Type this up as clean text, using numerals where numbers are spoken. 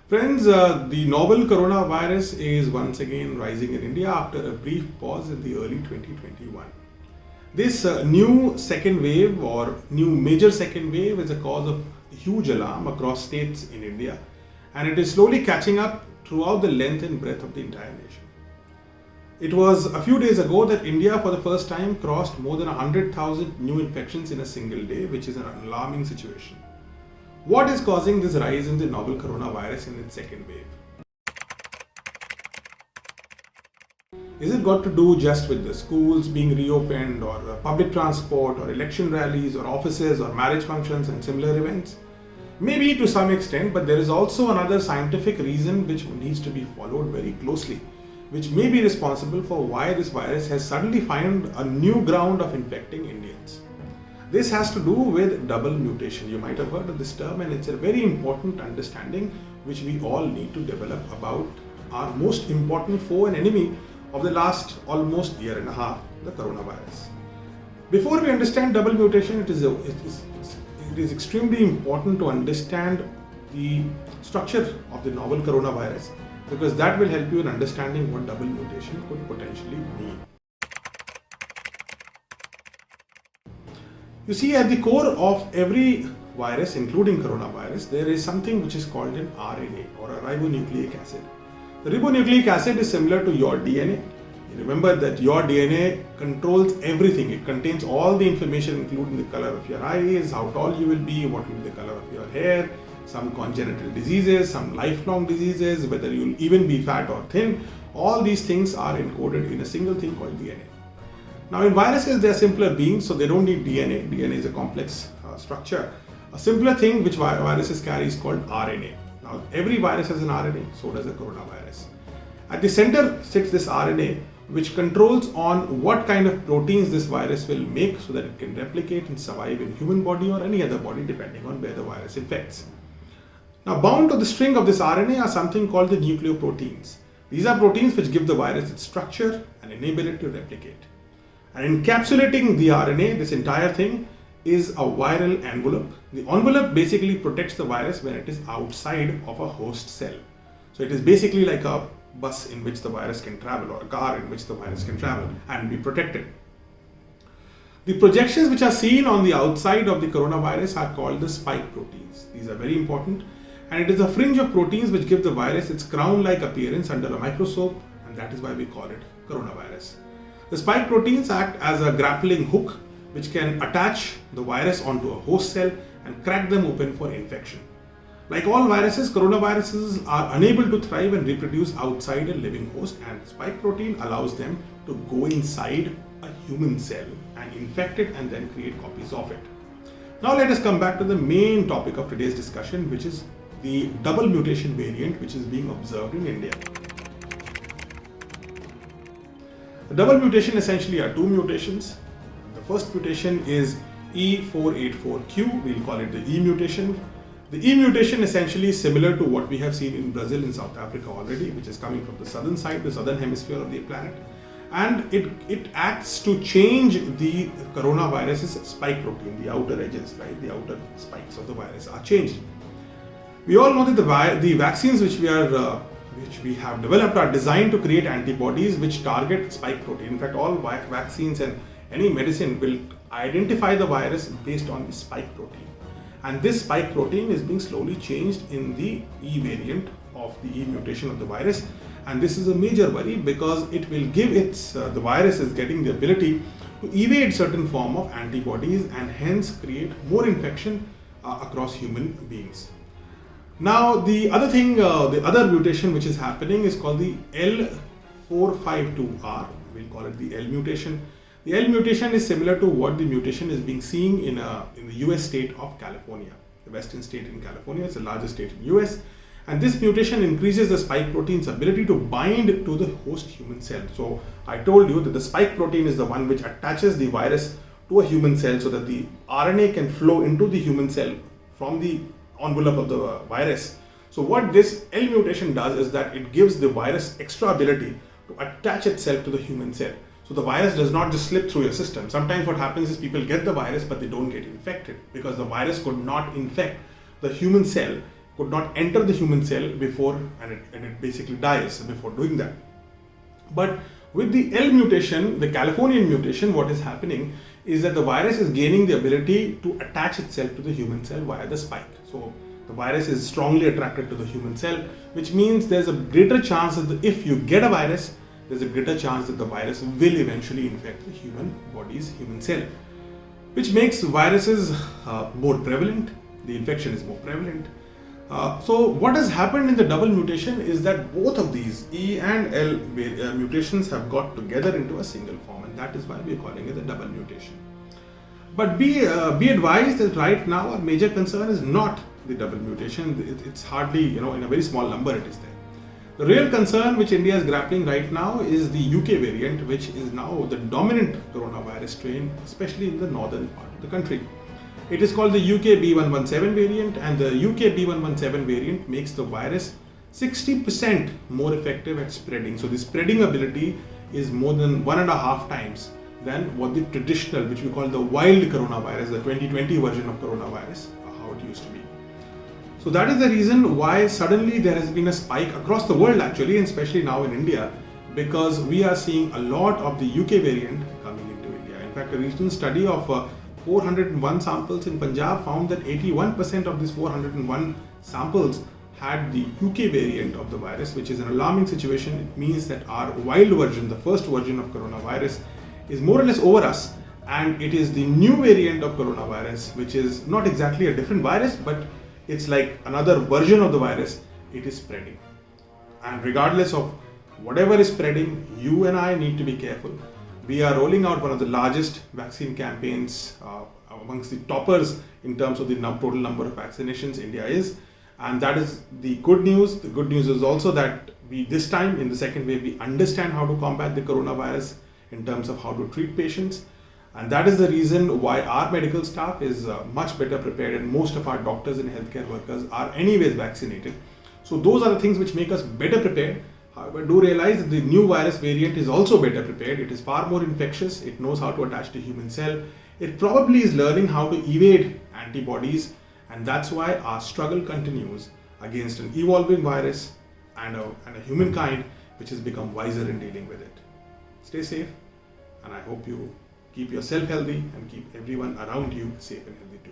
Friends, the novel coronavirus is once again rising in India after a brief pause in the early 2021. This new second wave or new major second wave is a cause of huge alarm across states in India, and it is slowly catching up throughout the length and breadth of the entire nation. It was a few days ago that India for the first time crossed more than 100,000 new infections in a single day, which is an alarming situation. What is causing this rise in the novel coronavirus in its second wave? Is it got to do just with the schools being reopened, or public transport, or election rallies, or offices, or marriage functions and similar events? Maybe to some extent, but there is also another scientific reason which needs to be followed very closely, which may be responsible for why this virus has suddenly found a new ground of infecting Indians. This has to do with double mutation. You might have heard of this term, and it's a very important understanding which we all need to develop about our most important foe and enemy of the last almost year and a half, the coronavirus. Before we understand double mutation, it is extremely important to understand the structure of the novel coronavirus, because that will help you in understanding what double mutation could potentially mean. You see, at the core of every virus, including coronavirus, there is something which is called an RNA, or a ribonucleic acid. The ribonucleic acid is similar to your DNA. You remember that your DNA controls everything. It contains all the information, including the color of your eyes, how tall you will be, what will be the color of your hair, some congenital diseases, some lifelong diseases, whether you'll even be fat or thin. All these things are encoded in a single thing called DNA. Now, in viruses, they are simpler beings, so they don't need DNA. DNA is a complex structure. A simpler thing which viruses carry is called RNA. Now, every virus has an RNA, so does the coronavirus. At the center sits this RNA, which controls on what kind of proteins this virus will make so that it can replicate and survive in human body or any other body, depending on where the virus infects. Now, bound to the string of this RNA are something called the nucleoproteins. These are proteins which give the virus its structure and enable it to replicate. And encapsulating the RNA, this entire thing, is a viral envelope. The envelope basically protects the virus when it is outside of a host cell. So it is basically like a bus in which the virus can travel, or a car in which the virus can travel and be protected. The projections which are seen on the outside of the coronavirus are called the spike proteins. These are very important, and it is a fringe of proteins which give the virus its crown-like appearance under a microscope, and that is why we call it coronavirus. The spike proteins act as a grappling hook which can attach the virus onto a host cell and crack them open for infection. Like all viruses, coronaviruses are unable to thrive and reproduce outside a living host, and spike protein allows them to go inside a human cell and infect it and then create copies of it. Now let us come back to the main topic of today's discussion, which is the double mutation variant which is being observed in India. The double mutation essentially are two mutations. The first mutation is E484Q, we'll call it the E mutation. The E mutation essentially is similar to what we have seen in Brazil and South Africa already, which is coming from the southern side, the southern hemisphere of the planet. And it acts to change the coronavirus's spike protein, the outer edges, right? The outer spikes of the virus are changed. We all know that the vaccines which we have developed are designed to create antibodies which target spike protein. In fact, all vaccines and any medicine will identify the virus based on the spike protein. And this spike protein is being slowly changed in the E variant of the E mutation of the virus. And this is a major worry, because it will give the virus is getting the ability to evade certain form of antibodies and hence create more infection across human beings. Now, the other thing, the other mutation which is happening is called the L452R. We'll call it the L mutation. The L mutation is similar to what the mutation is being seen in the US state of California, the western state in California. It's the largest state in the US. And this mutation increases the spike protein's ability to bind to the host human cell. So I told you that the spike protein is the one which attaches the virus to a human cell so that the RNA can flow into the human cell from the envelope of the virus. So what this L mutation does is that it gives the virus extra ability to attach itself to the human cell. So the virus does not just slip through your system. Sometimes what happens is people get the virus but they don't get infected because the virus could not infect the human cell could not enter the human cell before, and it basically dies before doing that. But with the L mutation, the Californian mutation, what is happening is that the virus is gaining the ability to attach itself to the human cell via the spike. So the virus is strongly attracted to the human cell, which means there's a greater chance that if you get a virus, there's a greater chance that the virus will eventually infect the human body's human cell, which makes viruses more prevalent. The infection is more prevalent. So what has happened in the double mutation is that both of these E and L mutations have got together into a single form, and that is why we are calling it the double mutation. But be advised that right now our major concern is not the double mutation. It's hardly, in a very small number it is there. The real concern which India is grappling right now is the UK variant, which is now the dominant coronavirus strain, especially in the northern part of the country. It is called the UK B117 variant, and the UK B117 variant makes the virus 60% more effective at spreading. So the spreading ability is more than 1.5 times than what the traditional, which we call the wild coronavirus, the 2020 version of coronavirus, how it used to be. So that is the reason why suddenly there has been a spike across the world actually, and especially now in India, because we are seeing a lot of the UK variant coming into India. In fact, a recent study of 401 samples in Punjab found that 81% of these 401 samples had the UK variant of the virus, which is an alarming situation. It means that our wild version, the first version of coronavirus, is more or less over us, and it is the new variant of coronavirus, which is not exactly a different virus, but it's like another version of the virus. It is spreading, and regardless of whatever is spreading, you and I need to be careful. We are rolling out one of the largest vaccine campaigns amongst the toppers in terms of the total number of vaccinations India is, and that is the good news. The good news is also that we, this time in the second wave, we understand how to combat the coronavirus in terms of how to treat patients, and that is the reason why our medical staff is much better prepared, and most of our doctors and healthcare workers are anyways vaccinated. So those are the things which make us better prepared. However, do realize that the new virus variant is also better prepared. It is far more infectious. It knows how to attach to human cell. It probably is learning how to evade antibodies, and that's why our struggle continues against an evolving virus and a humankind which has become wiser in dealing with it. Stay safe, and I hope you keep yourself healthy and keep everyone around you safe and healthy too.